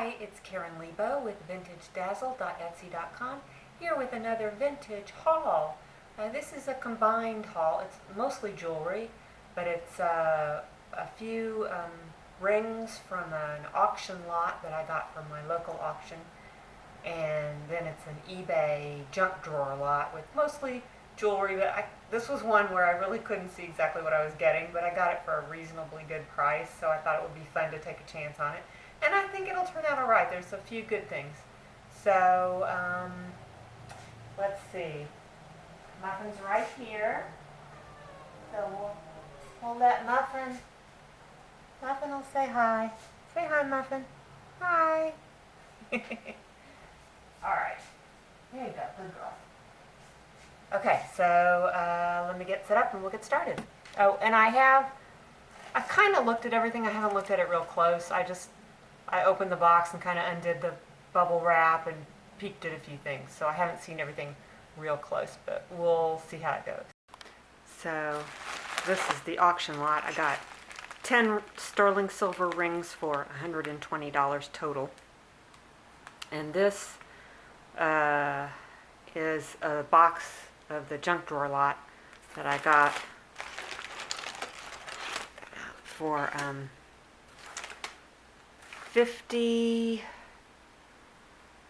Hi, it's Karen Leabo with VintageDazzle.etsy.com here with another vintage haul. This is a combined haul. It's mostly jewelry, but it's a few rings from an auction lot that I got from my local auction, and then it's an eBay junk drawer lot with mostly jewelry, but this was one where I really couldn't see exactly what I was getting, but I got it for a reasonably good price, so I thought it would be fun to take a chance on it. And I think it'll turn out all right. There's a few good things. So, let's see. Muffin's right here. So we'll let Muffin will say hi. Say hi, Muffin. Hi. All right. Here you go. Good girl. Okay, so let me get set up and we'll get started. Oh, and I kind of looked at everything. I haven't looked at it real close. I opened the box and kind of undid the bubble wrap and peeked at a few things. So I haven't seen everything real close, but we'll see how it goes. So this is the auction lot. I got 10 sterling silver rings for $120 total. And this is a box of the junk drawer lot that I got for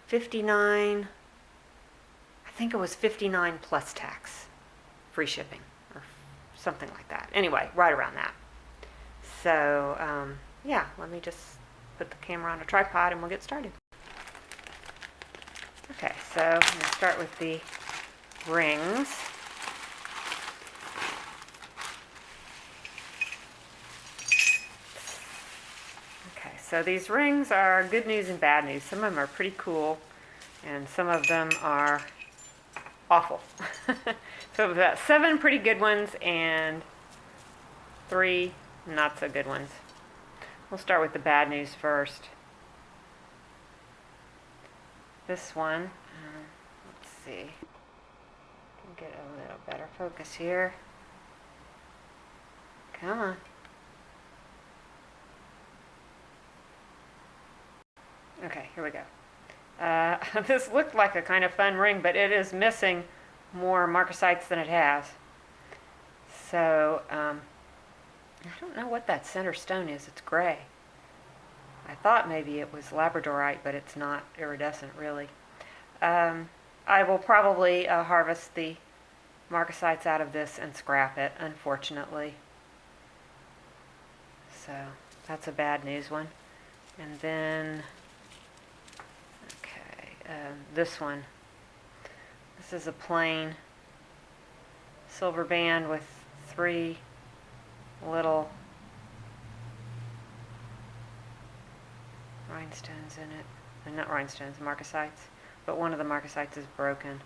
59, I think it was 59 plus tax, free shipping or something like that. Anyway, right around that. So yeah, let me just put the camera on a tripod and we'll get started. Okay, so I'm going to start with the rings. Okay, so these rings are good news and bad news. Some of them are pretty cool, and some of them are awful. So we've got 7 pretty good ones and 3 not so good ones. We'll start with the bad news first. This one, let's see, get a little better focus here. Come on. Okay, here we go. This looked like a kind of fun ring, but it is missing more marcasites than it has. So, I don't know what that center stone is. It's gray. I thought maybe it was labradorite, but it's not iridescent, really. I will probably harvest the marcasites out of this and scrap it, unfortunately. So that's a bad news one. And then, okay, this one. This is a plain silver band with 3 little rhinestones in it. Not rhinestones, marcasites. But one of the marcasites is broken.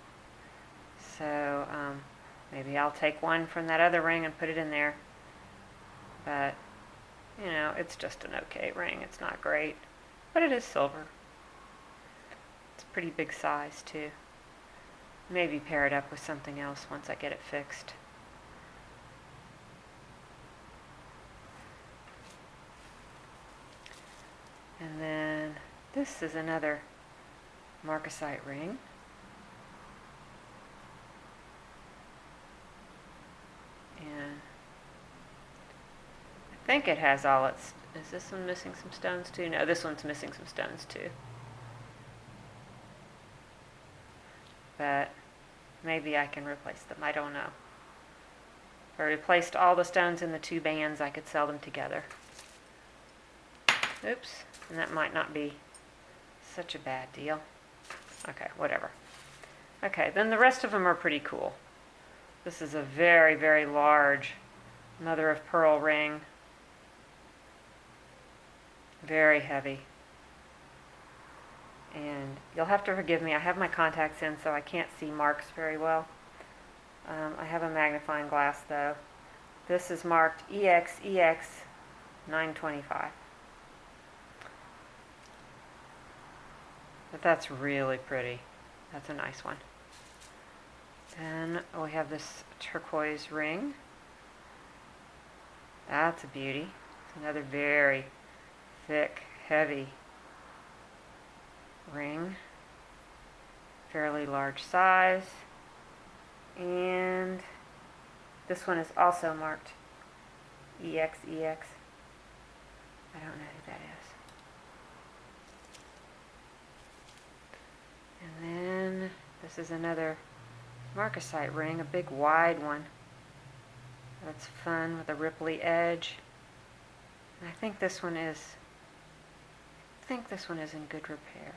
So maybe I'll take one from that other ring and put it in there. But, you know, it's just an okay ring. It's not great. But it is silver. It's a pretty big size, too. Maybe pair it up with something else once I get it fixed. And then this is another marcasite ring. And I think it has all its... Is this one missing some stones too? No, this one's missing some stones too. But maybe I can replace them. I don't know. If I replaced all the stones in the 2 bands, I could sell them together. Oops. And that might not be such a bad deal. Okay, whatever. Okay, then the rest of them are pretty cool. This is a very, very large mother of pearl ring. Very heavy. And you'll have to forgive me. I have my contacts in, so I can't see marks very well. I have a magnifying glass, though. This is marked EX 925. But that's really pretty. That's a nice one. Then we have this turquoise ring. That's a beauty. It's another very thick, heavy ring, fairly large size, and this one is also marked EXEX. I don't know who that is. And then this is another marcasite ring, a big wide one. That's fun with a ripply edge. And I think this one is in good repair.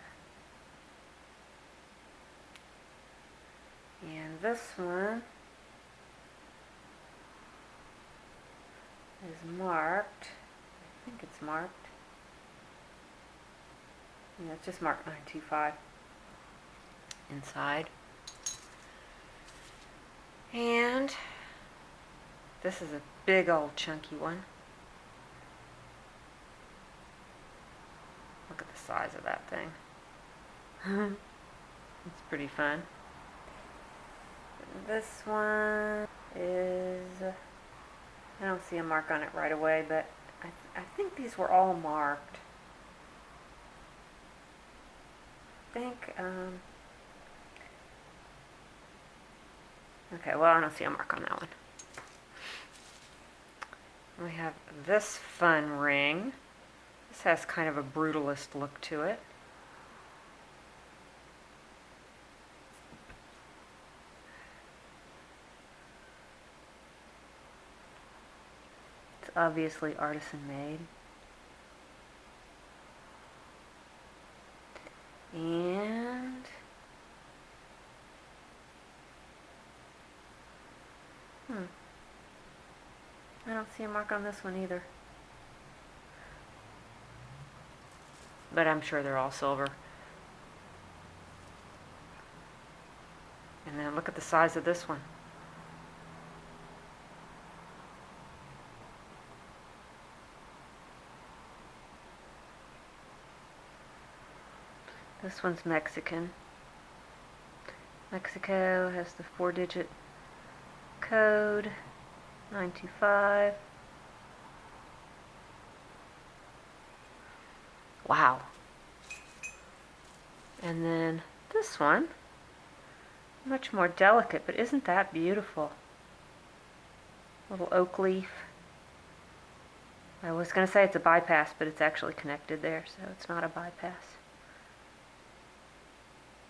And this one is marked. I think it's marked. Yeah, it's just marked 925 inside. And this is a big old chunky one. Look at the size of that thing. It's pretty fun. This one is, I don't see a mark on it right away, but I think these were all marked. I think, okay, well, I don't see a mark on that one. We have this fun ring. This has kind of a brutalist look to it. It's obviously artisan made. And I don't see a mark on this one either. But I'm sure they're all silver. And then look at the size of this one. This one's Mexican. Mexico has the 4-digit code, 925. Wow. And then this one, much more delicate, but isn't that beautiful? Little oak leaf. I was going to say it's a bypass, but it's actually connected there, so it's not a bypass.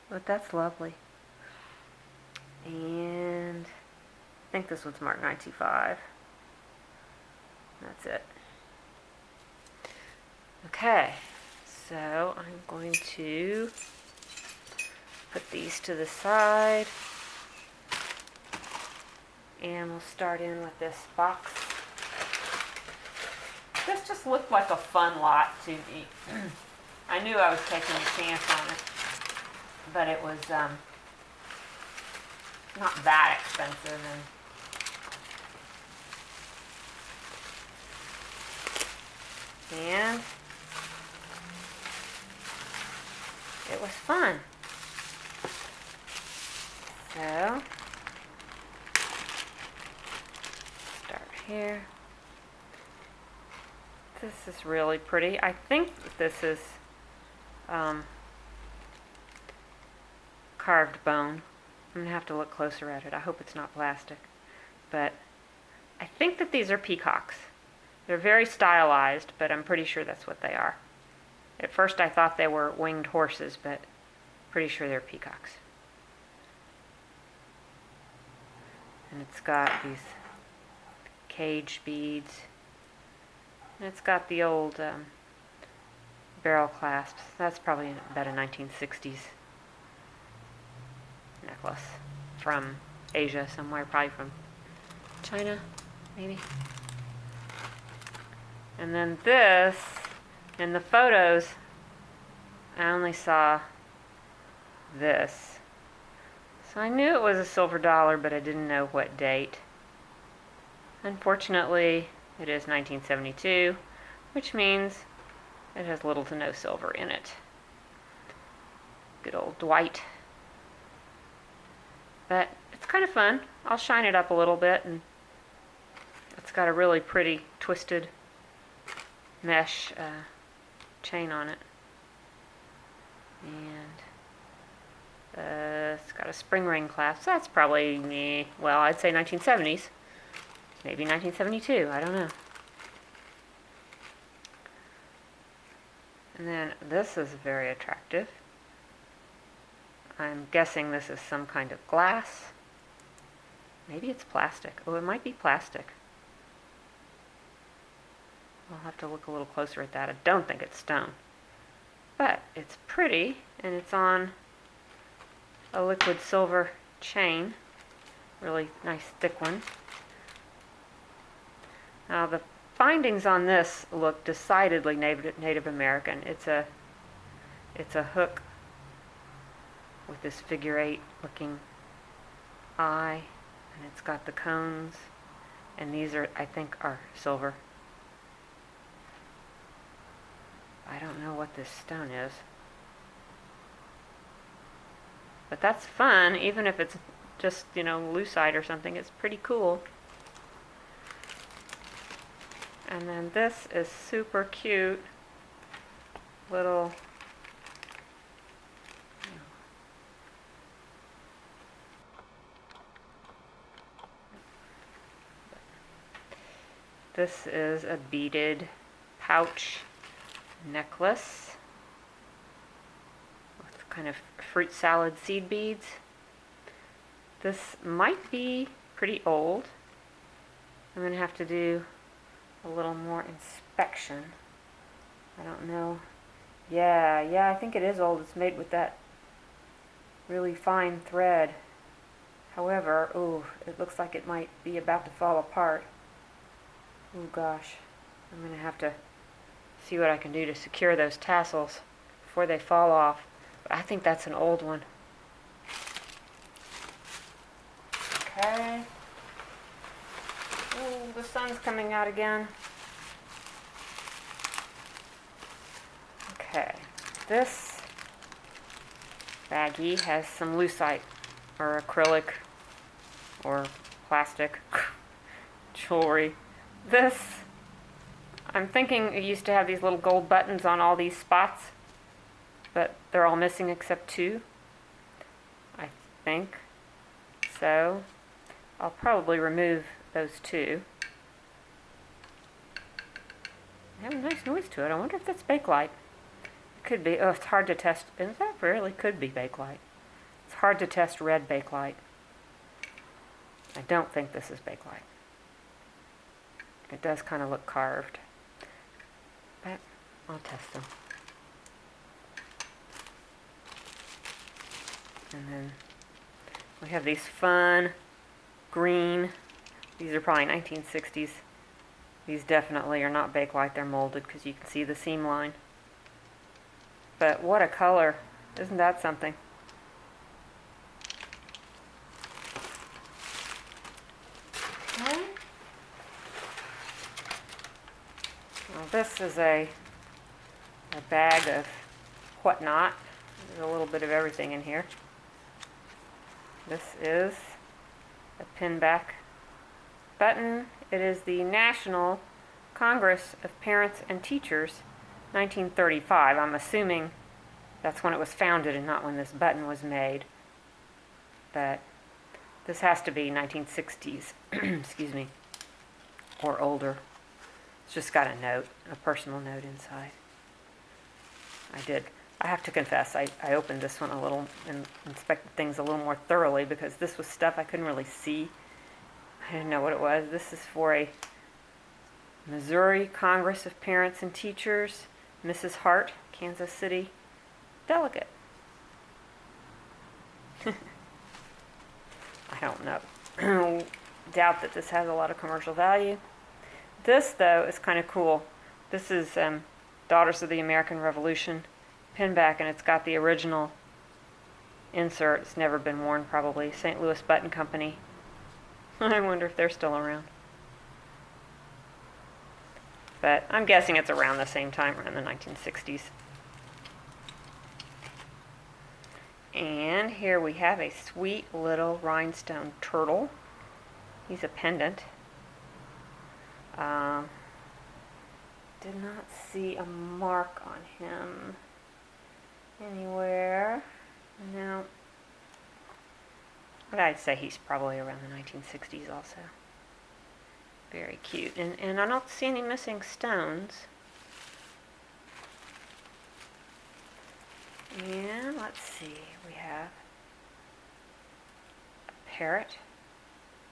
But that's lovely. And I think this one's marked 925. That's it. Okay, so I'm going to put these to the side. And we'll start in with this box. This just looked like a fun lot to me. I knew I was taking a chance on it, but it was not that expensive. And it was fun. So, start here. This is really pretty. I think this is carved bone. I'm going to have to look closer at it. I hope it's not plastic. But I think that these are peacocks. They're very stylized, but I'm pretty sure that's what they are. At first I thought they were winged horses, but pretty sure they're peacocks. And it's got these cage beads. And it's got the old barrel clasps. That's probably about a 1960s necklace from Asia somewhere, probably from China, maybe. And then this, in the photos, I only saw this. So I knew it was a silver dollar, but I didn't know what date. Unfortunately, it is 1972, which means it has little to no silver in it. Good old Dwight. But it's kind of fun. I'll shine it up a little bit, and it's got a really pretty twisted mesh chain on it. And it's got a spring ring clasp. That's probably, well, I'd say 1970s. Maybe 1972, I don't know. And then this is very attractive. I'm guessing this is some kind of glass. Maybe it's plastic. Oh, it might be plastic. I'll have to look a little closer at that. I don't think it's stone. But it's pretty, and it's on a liquid silver chain. Really nice thick one. Now the findings on this look decidedly Native American. It's a hook with this figure 8 looking eye, and it's got the cones, and these are, I think, are silver. I don't know what this stone is, but that's fun. Even if it's just, lucite or something, it's pretty cool. And then this is super cute little this is a beaded pouch necklace with kind of fruit salad seed beads. This might be pretty old. I'm going to have to do a little more inspection. I don't know. Yeah, I think it is old. It's made with that really fine thread. However, it looks like it might be about to fall apart. Oh gosh. I'm going to have to see what I can do to secure those tassels before they fall off. But I think that's an old one. Okay. Ooh, the sun's coming out again. Okay. This baggie has some lucite or acrylic or plastic jewelry. This, I'm thinking it used to have these little gold buttons on all these spots, but they're all missing except 2, I think. So I'll probably remove those 2. They have a nice noise to it. I wonder if that's Bakelite. It could be. Oh, it's hard to test. In fact, really could be Bakelite. It's hard to test red Bakelite. I don't think this is Bakelite. It does kind of look carved, but I'll test them. And then we have these fun green. These are probably 1960s. These definitely are not Bakelite. They're molded because you can see the seam line. But what a color. Isn't that something? Okay. Well, this is a bag of whatnot. There's a little bit of everything in here. This is a pinback button. It is the National Congress of Parents and Teachers, 1935. I'm assuming that's when it was founded and not when this button was made. But this has to be 1960s, excuse me, or older. It's just got a note, a personal note inside. I have to confess, I opened this one a little and inspected things a little more thoroughly because this was stuff I couldn't really see. I didn't know what it was. This is for a Missouri Congress of Parents and Teachers, Mrs. Hart, Kansas City delegate. I don't know. Doubt that this has a lot of commercial value. This, though, is kind of cool. This is Daughters of the American Revolution pinback, and it's got the original insert. It's never been worn, probably. St. Louis Button Company. I wonder if they're still around. But I'm guessing it's around the same time, around the 1960s. And here we have a sweet little rhinestone turtle. He's a pendant. Did not see a mark on him. anywhere. No. But I'd say he's probably around the 1960s also. Very cute. And I don't see any missing stones. And let's see, we have a parrot,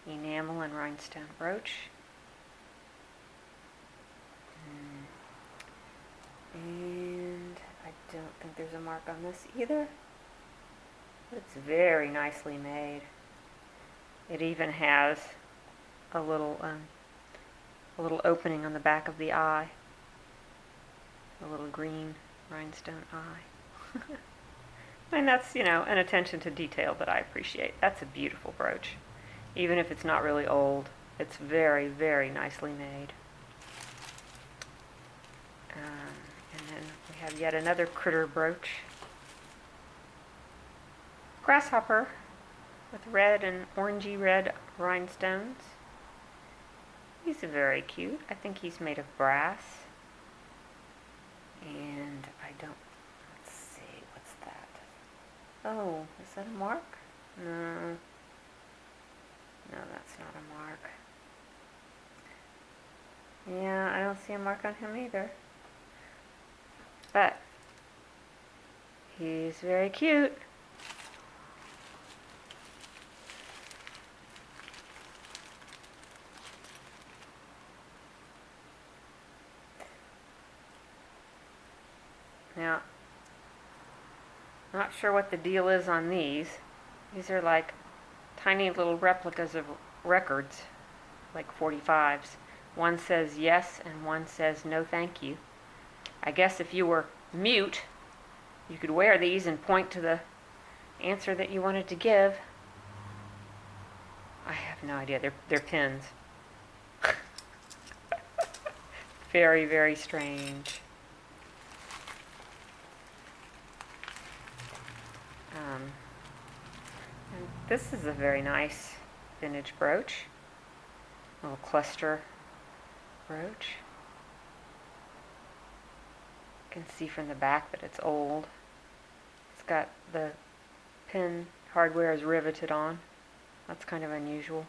enamel and rhinestone brooch. And I don't think there's a mark on this either. It's very nicely made. It even has a little opening on the back of the eye. A little green rhinestone eye. And that's, an attention to detail that I appreciate. That's a beautiful brooch. Even if it's not really old, it's very, very nicely made. And then we have yet another critter brooch. Grasshopper with red and orangey red rhinestones. He's very cute. I think he's made of brass. And let's see, what's that? Oh, is that a mark? No, that's not a mark. Yeah, I don't see a mark on him either. But he's very cute. Now, not sure what the deal is on these. These are like tiny little replicas of records, like 45s. One says yes and one says no thank you. I guess if you were mute, you could wear these and point to the answer that you wanted to give. I have no idea. They're pins. Very, very strange. And this is a very nice vintage brooch. A little cluster brooch. You can see from the back that it's old. It's got the pin hardware is riveted on. That's kind of unusual.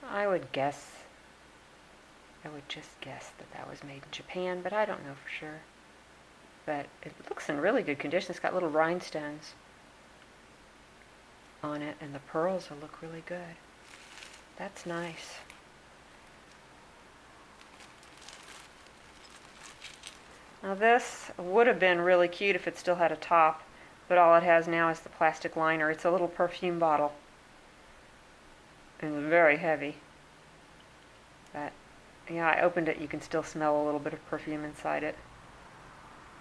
I would just guess that was made in Japan, but I don't know for sure. But it looks in really good condition. It's got little rhinestones on it, and the pearls look really good. That's nice. Now this would have been really cute if it still had a top, but all it has now is the plastic liner. It's a little perfume bottle. It's very heavy. But yeah, I opened it. You can still smell a little bit of perfume inside it.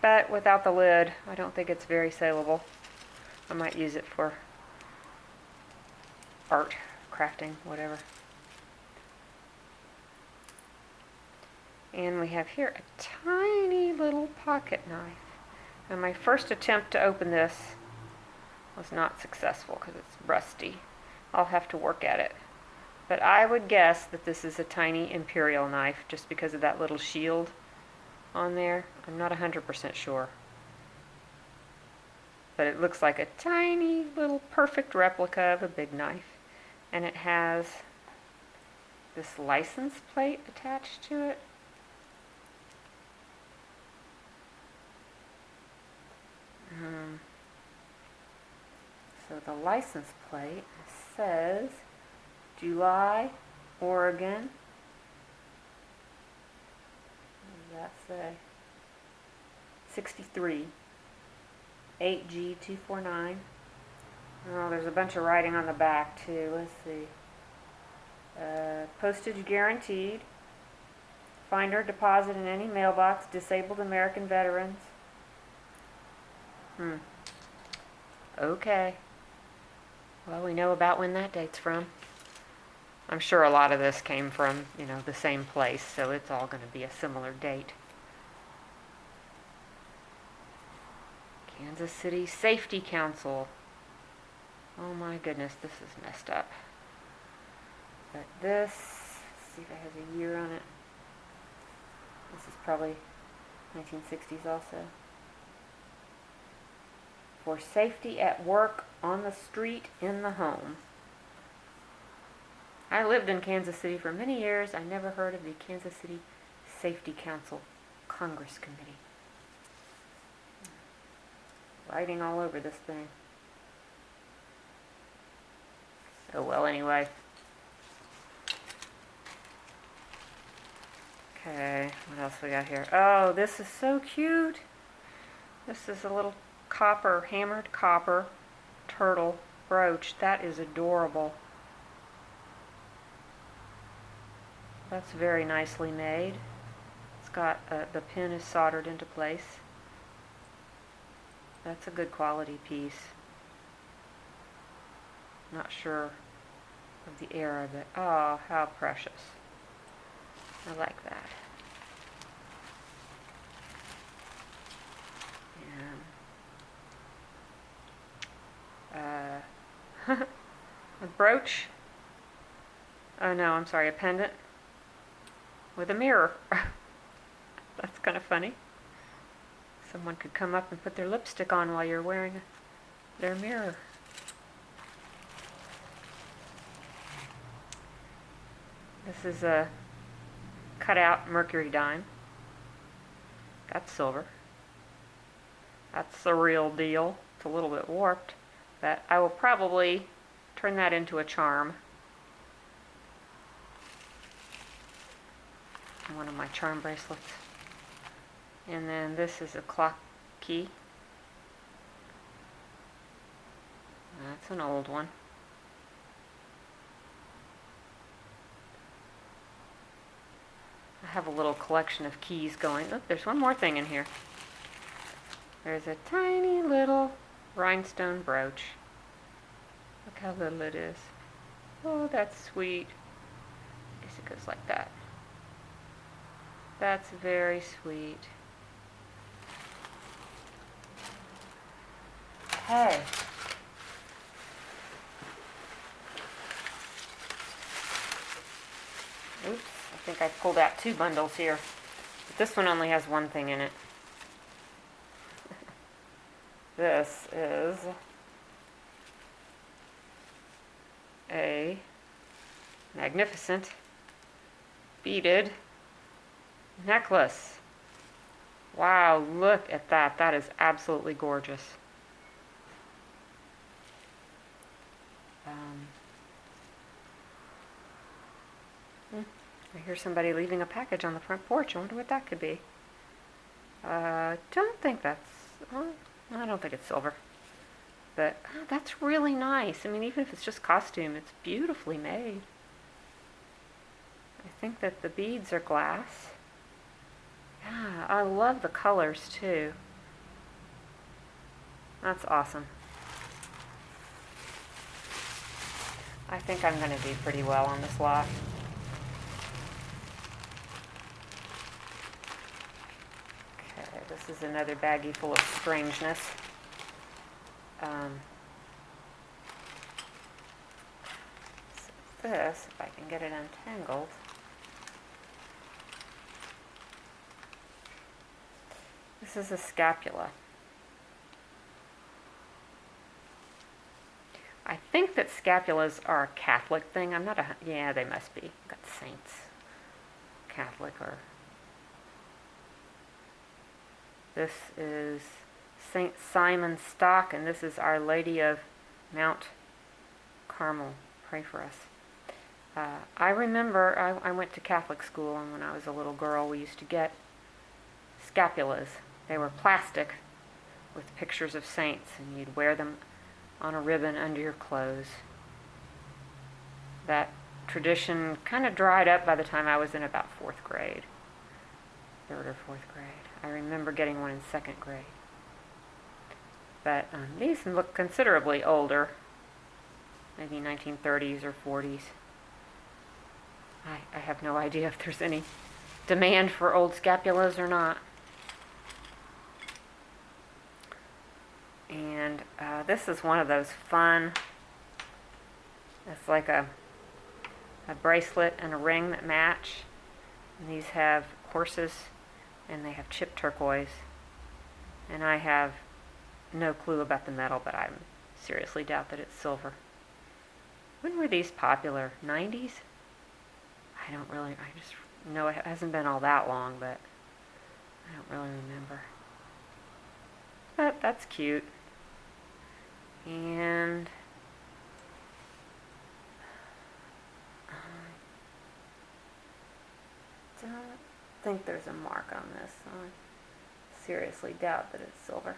But without the lid, I don't think it's very saleable. I might use it for art, crafting, whatever. And we have here a tiny little pocket knife. And my first attempt to open this was not successful because it's rusty. I'll have to work at it. But I would guess that this is a tiny imperial knife just because of that little shield on there. I'm not 100% sure. But it looks like a tiny little perfect replica of a big knife. And it has this license plate attached to it. So the license plate says July, Oregon. What does that say? 63. 8G249. Oh, there's a bunch of writing on the back too. Let's see. Postage guaranteed. Finder deposit in any mailbox. Disabled American veterans. Okay. Well, we know about when that date's from. I'm sure a lot of this came from, the same place, so it's all going to be a similar date. Kansas City Safety Council. Oh my goodness, this is messed up. But this, let's see if it has a year on it. This is probably 1960s also. for safety at work, on the street, in the home. I lived in Kansas City for many years. I never heard of the Kansas City Safety Council Congress Committee. Writing all over this thing. Oh well, anyway. Okay, what else we got here? Oh, this is so cute. This is a little copper, hammered copper turtle brooch. That is adorable. That's very nicely made. It's got, the pin is soldered into place. That's a good quality piece. Not sure of the era, but oh, how precious. I like that. And a brooch. Oh no, I'm sorry, a pendant with a mirror. That's kind of funny. Someone could come up and put their lipstick on while you're wearing their mirror. This is a cut-out mercury dime. That's silver. That's the real deal. It's a little bit warped, but I will probably turn that into a charm. One of my charm bracelets. And then this is a clock key. That's an old one. I have a little collection of keys going. Oh, there's one more thing in here. There's a tiny little rhinestone brooch. Look how little it is. Oh, that's sweet. I guess it goes like that. That's very sweet. Okay. Oops, I think I pulled out 2 bundles here. But this one only has one thing in it. This is a magnificent beaded necklace. Wow, look at that. That is absolutely gorgeous. I hear somebody leaving a package on the front porch. I wonder what that could be. Don't think that's... I don't think it's silver. But that's really nice. I mean, even if it's just costume, it's beautifully made. I think that the beads are glass. Yeah, I love the colors too. That's awesome. I think I'm going to do pretty well on this lot. Okay, this is another baggie full of strangeness. So this, if I can get it untangled. This is a scapula. I think that scapulas are a Catholic thing. I'm not a... Yeah, they must be. Got saints. Catholic or... This is St. Simon's stock, and this is Our Lady of Mount Carmel. Pray for us. I remember I went to Catholic school, and when I was a little girl, we used to get scapulas. They were plastic with pictures of saints, and you'd wear them on a ribbon under your clothes. That tradition kind of dried up by the time I was in about 4th grade. 3rd or 4th grade. I remember getting one in 2nd grade. But these look considerably older. Maybe 1930s or 40s. I have no idea if there's any demand for old scapulas or not. And this is one of those fun, it's like a bracelet and a ring that match. And these have horses, and they have chipped turquoise. And I have no clue about the metal, but I seriously doubt that it's silver. When were these popular? 90s? I just know it hasn't been all that long, but I don't really remember. But that's cute. And I don't think there's a mark on this. I seriously doubt that it's silver.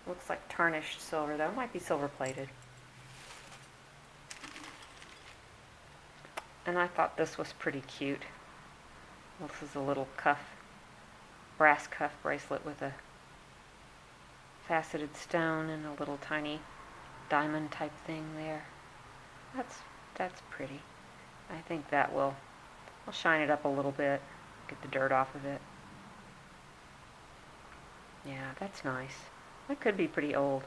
Looks like tarnished silver, though. It might be silver plated. And I thought this was pretty cute. This is a little brass cuff bracelet with a faceted stone and a little tiny diamond type thing there. That's pretty. I think I'll shine it up a little bit, get the dirt off of it. Yeah, that's nice. That could be pretty old.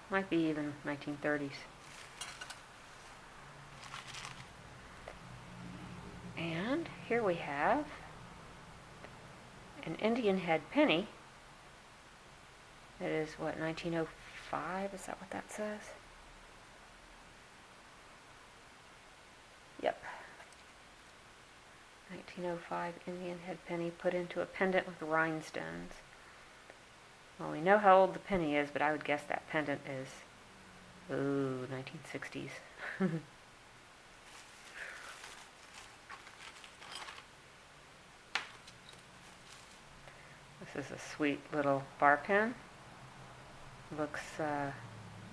Might be even 1930s. And here we have an Indian head penny. It is what, 1905? Is that what that says? Yep. 1905 Indian head penny put into a pendant with rhinestones. Well, we know how old the penny is, but I would guess that pendant is, 1960s. This is a sweet little bar pen. Looks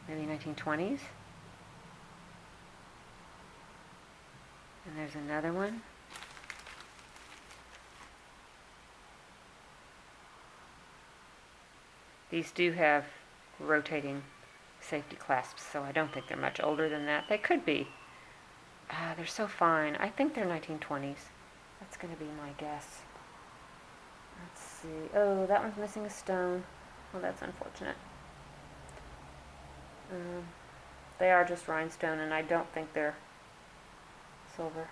maybe 1920s. And there's another one. These do have rotating safety clasps, so I don't think they're much older than that. They could be. They're so fine. I think they're 1920s. That's going to be my guess. Let's see. Oh, that one's missing a stone. Well, that's unfortunate. They are just rhinestone, and I don't think they're silver.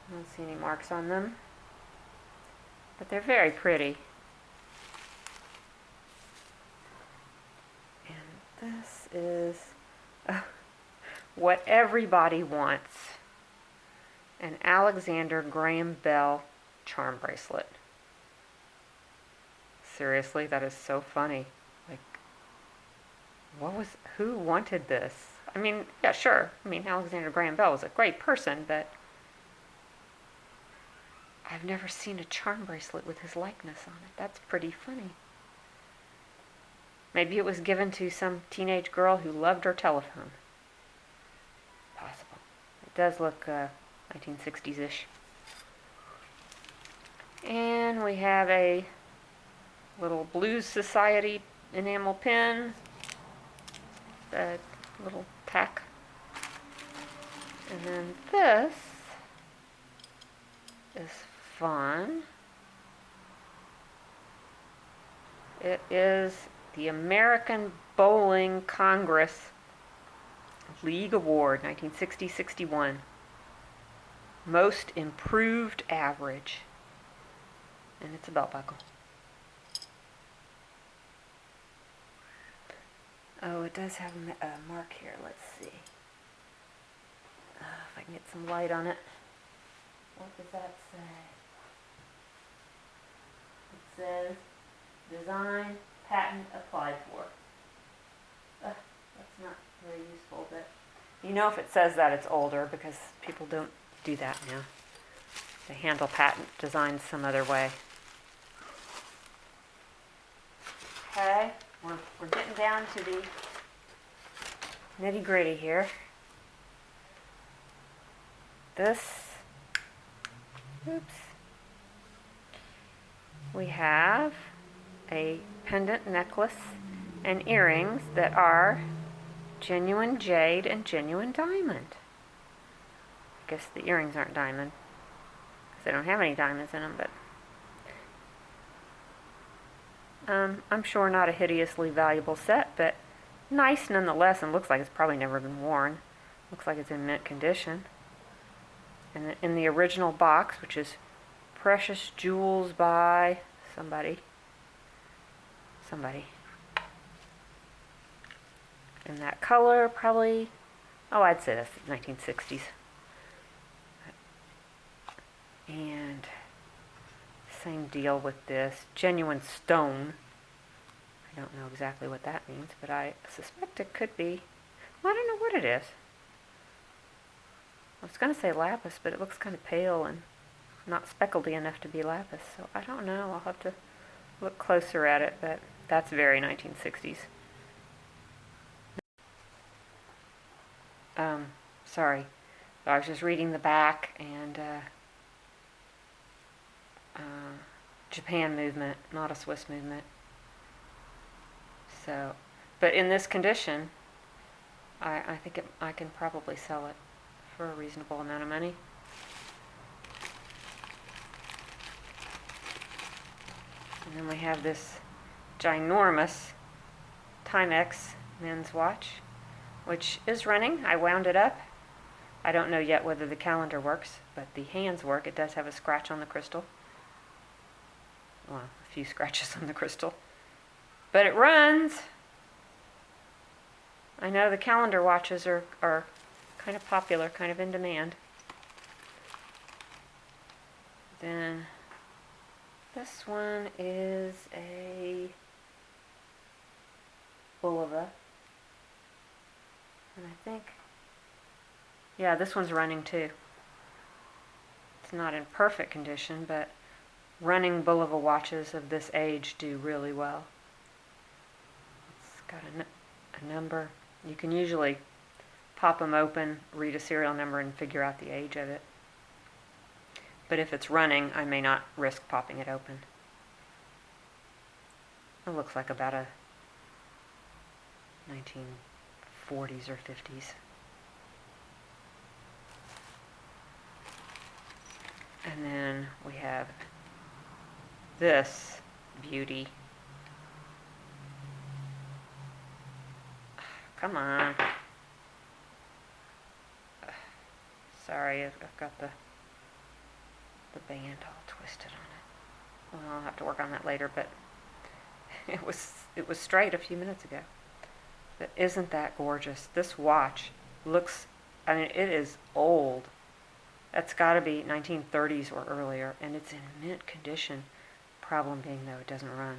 I don't see any marks on them. But they're very pretty. And this is what everybody wants. An Alexander Graham Bell charm bracelet. Seriously, that is so funny. Like, who wanted this? I mean, yeah, sure. I mean, Alexander Graham Bell was a great person, but I've never seen a charm bracelet with his likeness on it. That's pretty funny. Maybe it was given to some teenage girl who loved her telephone. Possible. It does look 1960s-ish. And we have a little Blues Society enamel pin. A little tack. And then this is fun. It is the American Bowling Congress League Award, 1960-61. Most Improved Average. And it's a belt buckle. Oh, it does have a mark here. Let's see. If I can get some light on it. What does that say? It says, design, patent applied for. That's not very useful, but you know if it says that it's older because people don't do that now. They handle patent designs some other way. Okay, we're getting down to the nitty-gritty here. We have a pendant necklace and earrings that are genuine jade and genuine diamond. I guess the earrings aren't diamond because they don't have any diamonds in them, but I'm sure not a hideously valuable set, but nice nonetheless, and looks like it's probably never been worn. Looks like it's in mint condition. And in the original box, which is Precious Jewels by somebody. in that color, probably, oh, I'd say that's the 1960s. And same deal with this, genuine stone. I don't know exactly what that means, but I suspect it could be, well, I don't know what it is. I was going to say lapis, but it looks kind of pale and not speckledy enough to be lapis, so I don't know. I'll have to look closer at it, but that's very 1960s. Sorry, I was just reading the back, and Japan movement, not a Swiss movement. So, but in this condition, I think I can probably sell it for a reasonable amount of money. And then we have this ginormous Timex men's watch, which is running. I wound it up. I don't know yet whether the calendar works, but the hands work. It does have a scratch on the crystal. Well, a few scratches on the crystal. But it runs. I know the calendar watches are kind of popular, kind of in demand. Then this one is a Bulova. And I think, yeah, this one's running too. It's not in perfect condition, but running Bulova watches of this age do really well. It's got a number. You can usually pop them open, read a serial number, and figure out the age of it. But if it's running, I may not risk popping it open. It looks like about a 1940s or 50s. And then we have this beauty. Come on. Sorry, I've got the band all twisted on it. Well, I'll have to work on that later, but it was straight a few minutes ago. But isn't that gorgeous? This watch looks, I mean, it is old. That's got to be 1930s or earlier, and it's in mint condition. Problem being, though, it doesn't run.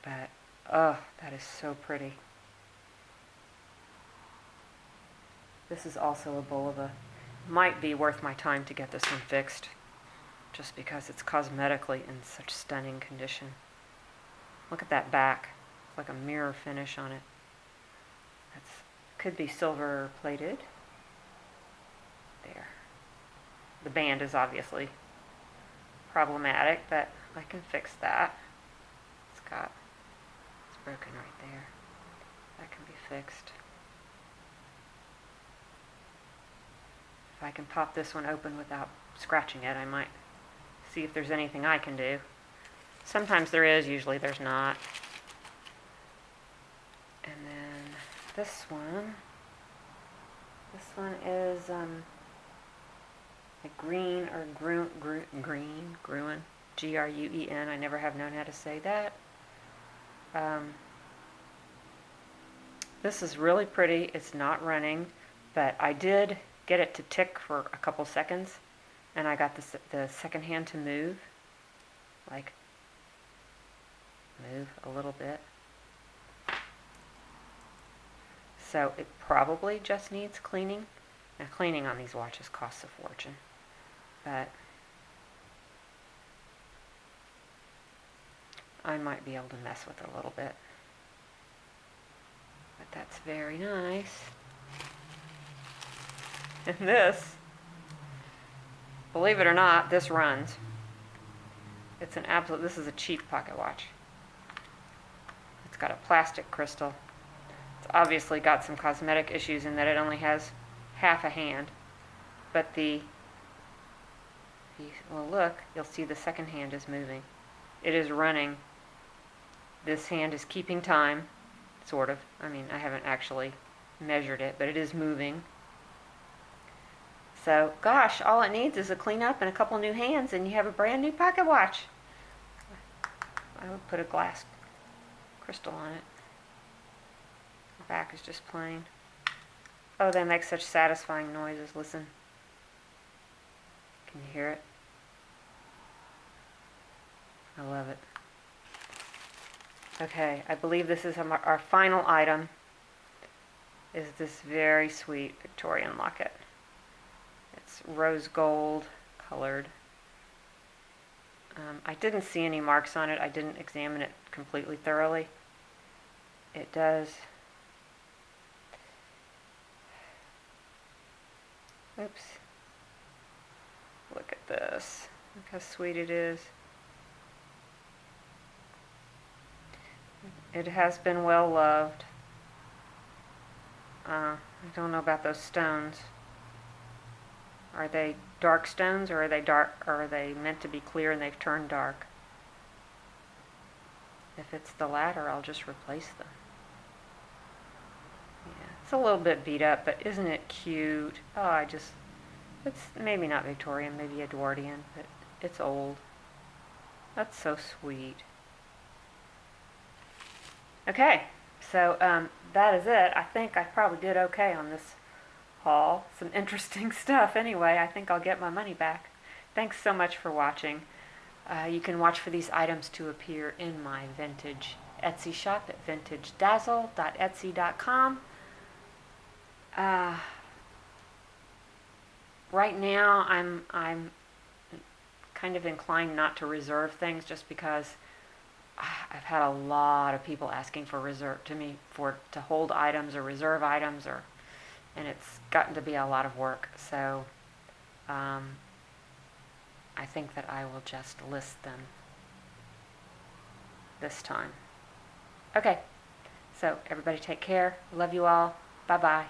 But, oh, that is so pretty. This is also a Bulova. Might be worth my time to get this one fixed, just because it's cosmetically in such stunning condition. Look at that back. It's like a mirror finish on it. That's could be silver plated. There. The band is obviously problematic, but I can fix that. It's broken right there. That can be fixed. If I can pop this one open without scratching it, I might see if there's anything I can do. Sometimes there is, usually there's not. And then this one is a green or Gruen, G-R-U-E-N. I never have known how to say that. This is really pretty. It's not running, but I did get it to tick for a couple seconds, and I got the second hand to move, like move a little bit. So it probably just needs cleaning. Now, cleaning on these watches costs a fortune, but I might be able to mess with it a little bit. But that's very nice. And this, believe it or not, this runs. It's an absolute, this is a cheap pocket watch. It's got a plastic crystal. It's obviously got some cosmetic issues in that it only has half a hand. But if you will look, you'll see the second hand is moving. It is running. This hand is keeping time, sort of. I mean, I haven't actually measured it, but it is moving. So, gosh, all it needs is a cleanup and a couple new hands, and you have a brand new pocket watch. I would put a glass crystal on it. The back is just plain. Oh, they make such satisfying noises. Listen. Can you hear it? I love it. Okay, I believe this is our final item, is this very sweet Victorian locket. It's rose gold colored. I didn't see any marks on it. I didn't examine it completely thoroughly. It does. Oops. Look at this. Look how sweet it is. It has been well loved. I don't know about those stones. Are they dark stones, or are they dark, or are they meant to be clear and they've turned dark? If it's the latter, I'll just replace them. Yeah, it's a little bit beat up, but isn't it cute? Oh, it's maybe not Victorian, maybe Edwardian, but it's old. That's so sweet. Okay, so that is it. I think I probably did okay on this haul. Some interesting stuff. Anyway, I think I'll get my money back. Thanks so much for watching. You can watch for these items to appear in my vintage Etsy shop at vintagedazzle.etsy.com. Right now, I'm kind of inclined not to reserve things, just because I've had a lot of people asking for to hold items or reserve items, and it's gotten to be a lot of work. So I think that I will just list them this time. Okay, so everybody take care. Love you all. Bye-bye.